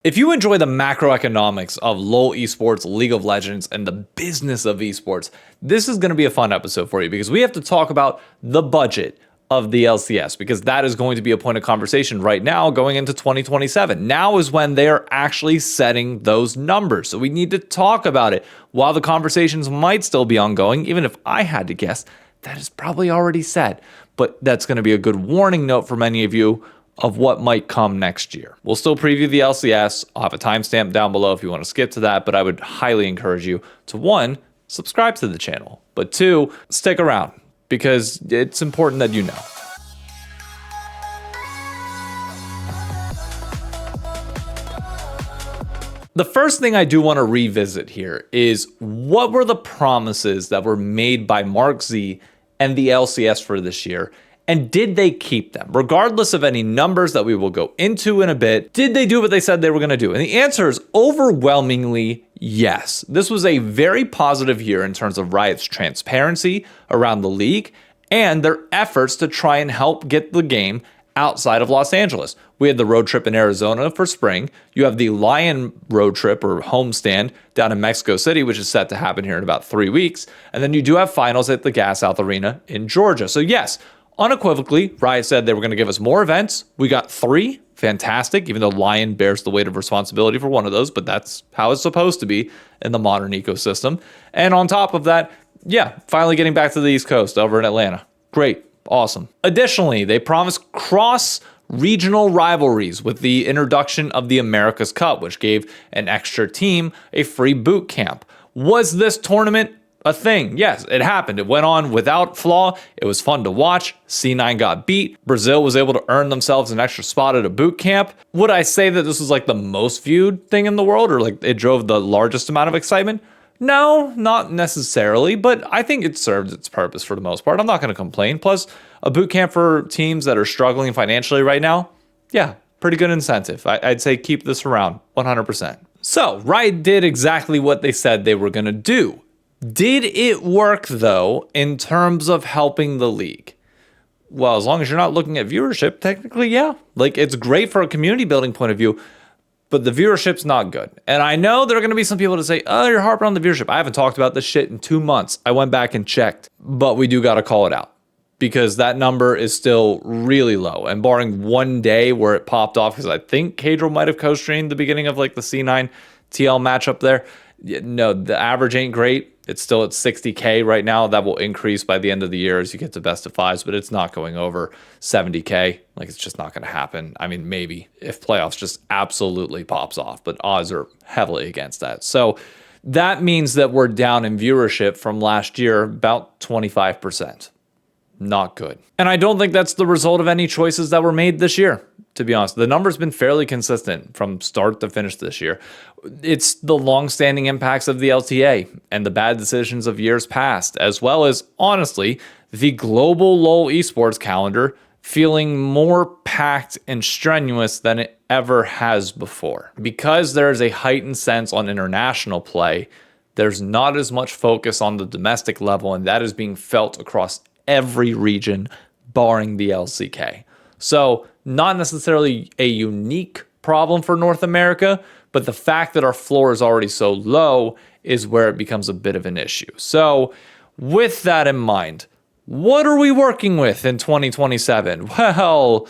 If you enjoy the macroeconomics of LoL esports, League of Legends, and the business of esports, this is going to be a fun episode for you because we have to talk about the budget of the LCS because that is going to be a point of conversation right now going into 2027. Now is when they are actually setting those numbers. So we need to talk about it while the conversations might still be ongoing. Even if I had to guess, that is probably already said. But that's going to be a good warning note for many of you of what might come next year. We'll still preview the LCS. I'll have a timestamp down below if you want to skip to that, but I would highly encourage you to, one, subscribe to the channel, but two, stick around because it's important that you know. The first thing I do want to revisit here is what were the promises that were made by Mark Z and the LCS for this year? And did they keep them? Regardless of any numbers that we will go into in a bit, did they do what they said they were going to do? And the answer is overwhelmingly yes. This was a very positive year in terms of Riot's transparency around the league and their efforts to try and help get the game outside of Los Angeles. We had the road trip in Arizona for spring. You have the Lion road trip or homestand down in Mexico City, which is set to happen here in about 3 weeks. And then you do have finals at the Gas South Arena in Georgia. So yes, unequivocally, Riot said they were going to give us more events. We got 3. Fantastic, even though Lion bears the weight of responsibility for one of those, but that's how it's supposed to be in the modern ecosystem. And on top of that, yeah, finally getting back to the East Coast over in Atlanta. Great, awesome. Additionally, they promised cross-regional rivalries with the introduction of the America's Cup, which gave an extra team a free boot camp. Was this tournament a thing? Yes, it happened. It went on without flaw. It was fun to watch. C9 got beat. Brazil was able to earn themselves an extra spot at a boot camp. Would I say that this was like the most viewed thing in the world or like it drove the largest amount of excitement? No, not necessarily, but I think it served its purpose for the most part. I'm not going to complain. Plus, a boot camp for teams that are struggling financially right now, yeah, pretty good incentive. I'd say keep this around 100%. So, Riot did exactly what they said they were going to do. Did it work, though, in terms of helping the league? Well, as long as you're not looking at viewership, technically, yeah. Like, it's great for a community building point of view, but the viewership's not good. And I know there are going to be some people to say, oh, you're harping on the viewership. I haven't talked about this shit in 2 months. I went back and checked, but we do got to call it out because that number is still really low. And barring one day where it popped off, because I think Cadril might have co-streamed the beginning of like the C9 TL matchup there. No, the average ain't great. It's still at 60K right now. That will increase by the end of the year as you get to best of 5s, but it's not going over 70K. Like, it's just not going to happen. I mean, maybe if playoffs just absolutely pops off, but odds are heavily against that. So that means that we're down in viewership from last year about 25%. Not good. And I don't think that's the result of any choices that were made this year, to be honest. The number's been fairly consistent from start to finish this year. It's the long-standing impacts of the LTA and the bad decisions of years past, as well as, honestly, the global LoL esports calendar feeling more packed and strenuous than it ever has before. Because there is a heightened sense on international play, there's not as much focus on the domestic level, and that is being felt across every region, barring the LCK. So not necessarily a unique problem for North America, but the fact that our floor is already so low is where it becomes a bit of an issue. So with that in mind, what are we working with in 2027? Well,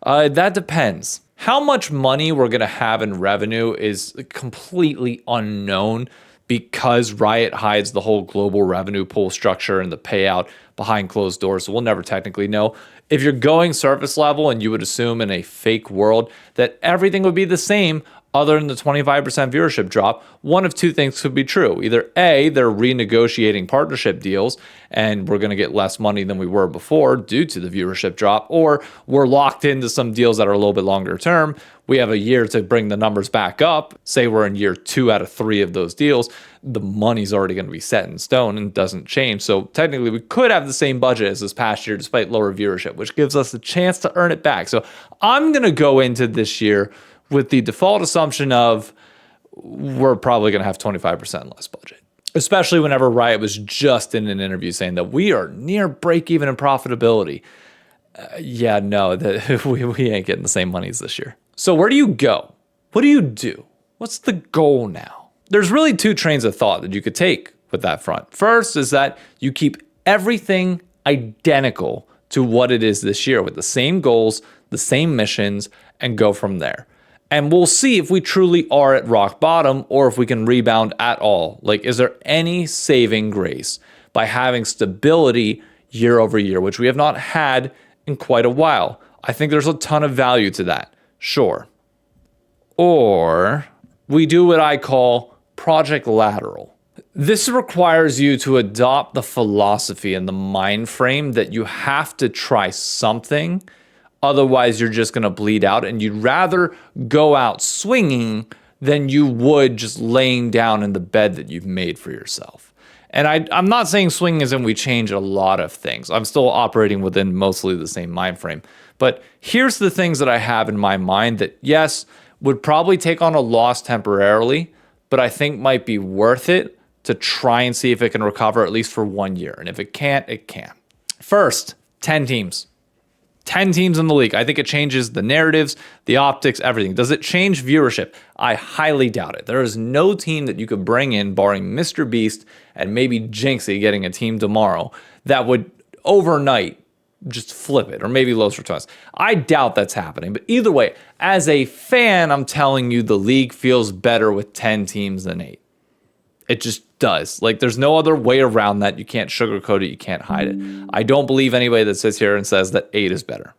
that depends. How much money we're going to have in revenue is completely unknown because Riot hides the whole global revenue pool structure and the payout behind closed doors. So we'll never technically know. If you're going surface level and you would assume in a fake world that everything would be the same other than the 25% viewership drop, one of two things could be true. Either A, they're renegotiating partnership deals and we're going to get less money than we were before due to the viewership drop, or we're locked into some deals that are a little bit longer term. We have a year to bring the numbers back up. Say we're in year 2 out of 3 of those deals. The money's already going to be set in stone and doesn't change. So technically we could have the same budget as this past year despite lower viewership, which gives us a chance to earn it back. So I'm going to go into this year with the default assumption of we're probably going to have 25% less budget, especially whenever Riot was just in an interview saying that we are near break even in profitability. Yeah, no, we ain't getting the same monies this year. So where do you go what do you do? What's the goal now? There's really two trains of thought that you could take with that front. First is that you keep everything identical to what it is this year with the same goals, the same missions, and go from there. And we'll see if we truly are at rock bottom or if we can rebound at all. Like, is there any saving grace by having stability year over year, which we have not had in quite a while? I think there's a ton of value to that. Sure. Or we do what I call Project Lateral. This requires you to adopt the philosophy and the mind frame that you have to try something. Otherwise, you're just going to bleed out, and you'd rather go out swinging than you would just laying down in the bed that you've made for yourself. And I'm not saying swinging isn't we change a lot of things. I'm still operating within mostly the same mind frame. But here's the things that I have in my mind that, yes, would probably take on a loss temporarily, but I think might be worth it to try and see if it can recover at least for 1 year. And if it can't, it can. First, 10 teams. 10 teams in the league. I think it changes the narratives, the optics, everything. Does it change viewership? I highly doubt it. There is no team that you could bring in, barring Mr. Beast and maybe Jinxie getting a team tomorrow, that would overnight just flip it, or maybe Los Returns. I doubt that's happening. But either way, as a fan, I'm telling you the league feels better with 10 teams than 8. It just does. Like, there's no other way around that. You can't sugarcoat it. You can't hide it. I don't believe anybody that sits here and says that 8 is better.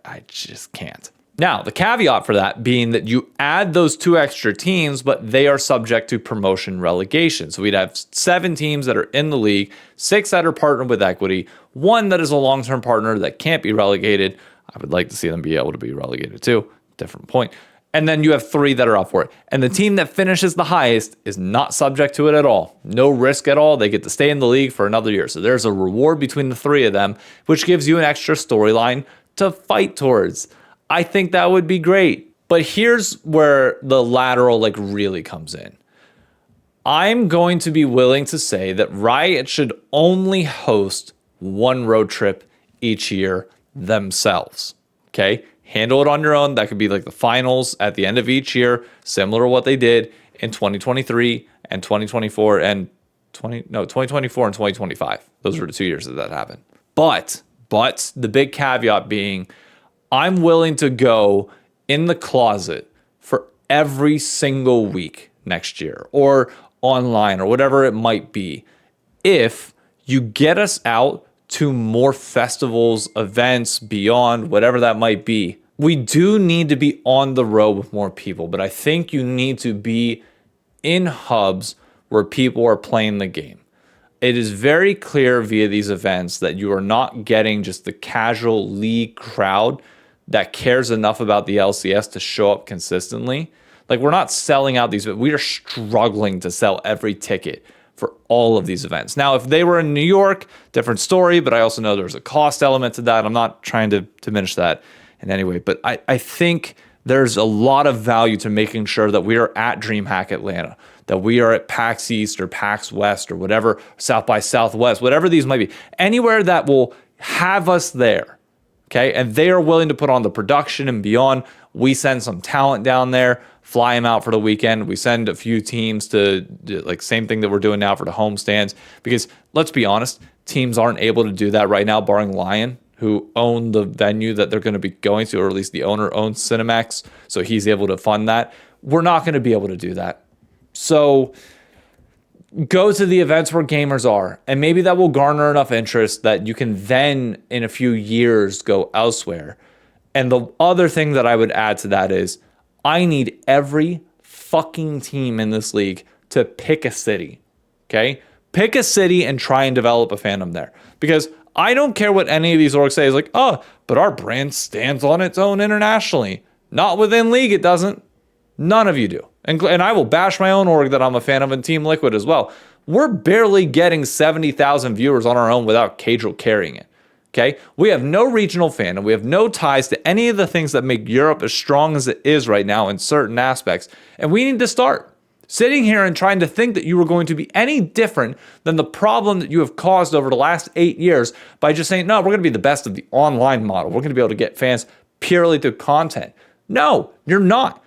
I just can't. Now, the caveat for that being that you add those 2 extra teams, but they are subject to promotion relegation. So we'd have 7 teams that are in the league, 6 that are partnered with equity, 1 that is a long-term partner that can't be relegated. I would like to see them be able to be relegated too. Different point. And then you have 3 that are up for it. And the team that finishes the highest is not subject to it at all. No risk at all. They get to stay in the league for another year. So there's a reward between the 3 of them, which gives you an extra storyline to fight towards. I think that would be great. But here's where the lateral really comes in. I'm going to be willing to say that Riot should only host 1 road trip each year themselves. Okay? Handle it on your own. That could be like the finals at the end of each year, similar to what they did in 2023 and 2024 and 2024 and 2025. Those were the 2 years that happened. But the big caveat being, I'm willing to go in the closet for every single week next year or online or whatever it might be if you get us out to more festivals, events, beyond, whatever that might be. We do need to be on the road with more people, but I think you need to be in hubs where people are playing the game. It is very clear via these events that you are not getting just the casual league crowd that cares enough about the LCS to show up consistently. Like, we're not selling out these, but we are struggling to sell every ticket for all of these events. Now, if they were in New York, different story, but I also know there's a cost element to that. I'm not trying to diminish that in any way, but I think there's a lot of value to making sure that we are at DreamHack Atlanta, that we are at PAX East or PAX West or whatever, South by Southwest, whatever these might be, anywhere that will have us there. Okay, and they are willing to put on the production and beyond. We send some talent down there, fly them out for the weekend. We send a few teams to same thing that we're doing now for the homestands. Because let's be honest, teams aren't able to do that right now, barring Lion, who own the venue that they're going to be going to, or at least the owner owns Cinemax, so he's able to fund that. We're not going to be able to do that. So go to the events where gamers are, and maybe that will garner enough interest that you can then, in a few years, go elsewhere. And the other thing that I would add to that is, I need every fucking team in this league to pick a city, okay? Pick a city and try and develop a fandom there. Because I don't care what any of these orgs say. It's like, oh, but our brand stands on its own internationally. Not within league, it doesn't. None of you do. And I will bash my own org that I'm a fan of in Team Liquid as well. We're barely getting 70,000 viewers on our own without Cadril carrying it. Okay? We have no regional fandom. We have no ties to any of the things that make Europe as strong as it is right now in certain aspects. And we need to start. Sitting here and trying to think that you were going to be any different than the problem that you have caused over the last 8 years by just saying, no, we're going to be the best of the online model. We're going to be able to get fans purely through content. No, you're not.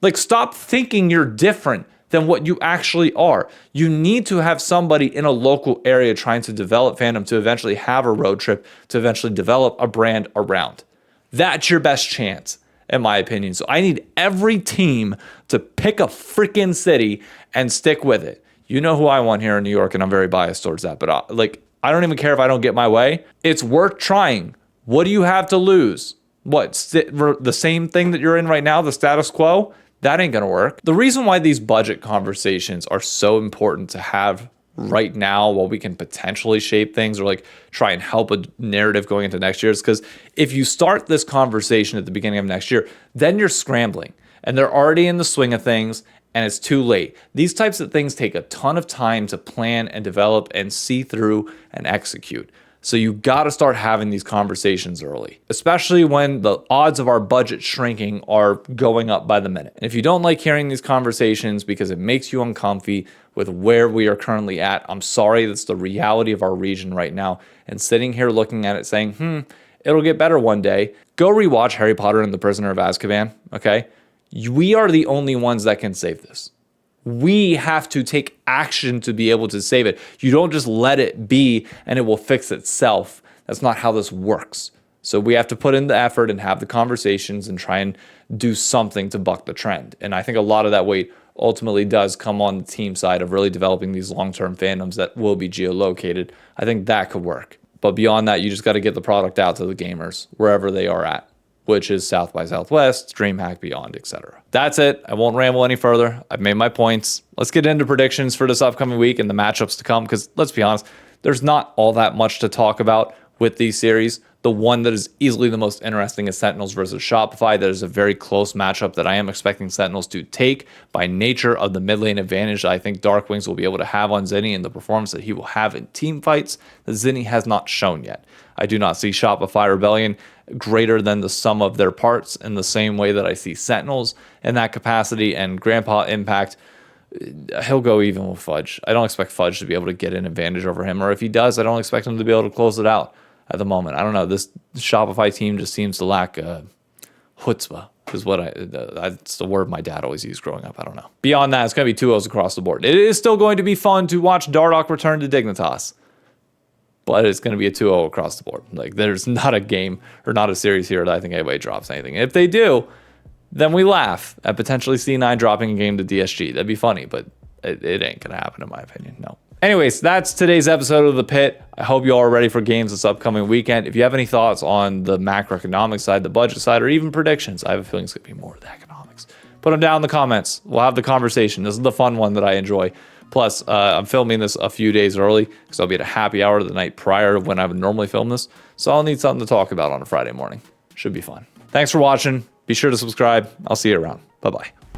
Like, stop thinking you're different than what you actually are. You need to have somebody in a local area trying to develop fandom to eventually have a road trip, to eventually develop a brand around. That's your best chance, in my opinion. So I need every team to pick a freaking city and stick with it. You know who I want here in New York, and I'm very biased towards that. But I don't even care if I don't get my way. It's worth trying. What do you have to lose? What, the same thing that you're in right now, the status quo? That ain't gonna work. The reason why these budget conversations are so important to have right now while we can potentially shape things or like try and help a narrative going into next year is because if you start this conversation at the beginning of next year, then you're scrambling and they're already in the swing of things and it's too late. These types of things take a ton of time to plan and develop and see through and execute. So you got to start having these conversations early, especially when the odds of our budget shrinking are going up by the minute. And if you don't like hearing these conversations because it makes you uncomfy with where we are currently at, I'm sorry, that's the reality of our region right now. And sitting here looking at it saying, it'll get better one day. Go rewatch Harry Potter and the Prisoner of Azkaban, okay? We are the only ones that can save this. We have to take action to be able to save it. You don't just let it be and it will fix itself. That's not how this works. So we have to put in the effort and have the conversations and try and do something to buck the trend. And I think a lot of that weight ultimately does come on the team side of really developing these long-term fandoms that will be geolocated. I think that could work. But beyond that, you just got to get the product out to the gamers wherever they are at, which is South by Southwest, DreamHack Beyond, etc. That's it. I won't ramble any further. I've made my points. Let's get into predictions for this upcoming week and the matchups to come, because let's be honest, there's not all that much to talk about with these series. The one that is easily the most interesting is Sentinels versus Shopify. That is a very close matchup that I am expecting Sentinels to take by nature of the mid lane advantage that I think Darkwings will be able to have on Zinni and the performance that he will have in team fights that Zinni has not shown yet. I do not see Shopify Rebellion greater than the sum of their parts in the same way that I see Sentinels in that capacity, and Grandpa Impact, he'll go even with Fudge. I don't expect Fudge to be able to get an advantage over him, or if he does, I don't expect him to be able to close it out at the moment. I don't know. This Shopify team just seems to lack chutzpah, is what that's the word my dad always used growing up. I don't know. Beyond that, it's going to be 2-0s across the board. It is still going to be fun to watch Dardoch return to Dignitas, but it's going to be a 2-0 across the board. Like, there's not a game or not a series here that I think anybody drops anything. If they do, then we laugh at potentially C9 dropping a game to DSG. That'd be funny, but it ain't going to happen in my opinion. No. Anyways, that's today's episode of The Pit. I hope you all are ready for games this upcoming weekend. If you have any thoughts on the macroeconomic side, the budget side, or even predictions, I have a feeling it's going to be more of the economics. Put them down in the comments. We'll have the conversation. This is the fun one that I enjoy. Plus, I'm filming this a few days early because I'll be at a happy hour the night prior to when I would normally film this. So I'll need something to talk about on a Friday morning. Should be fun. Thanks for watching. Be sure to subscribe. I'll see you around. Bye-bye.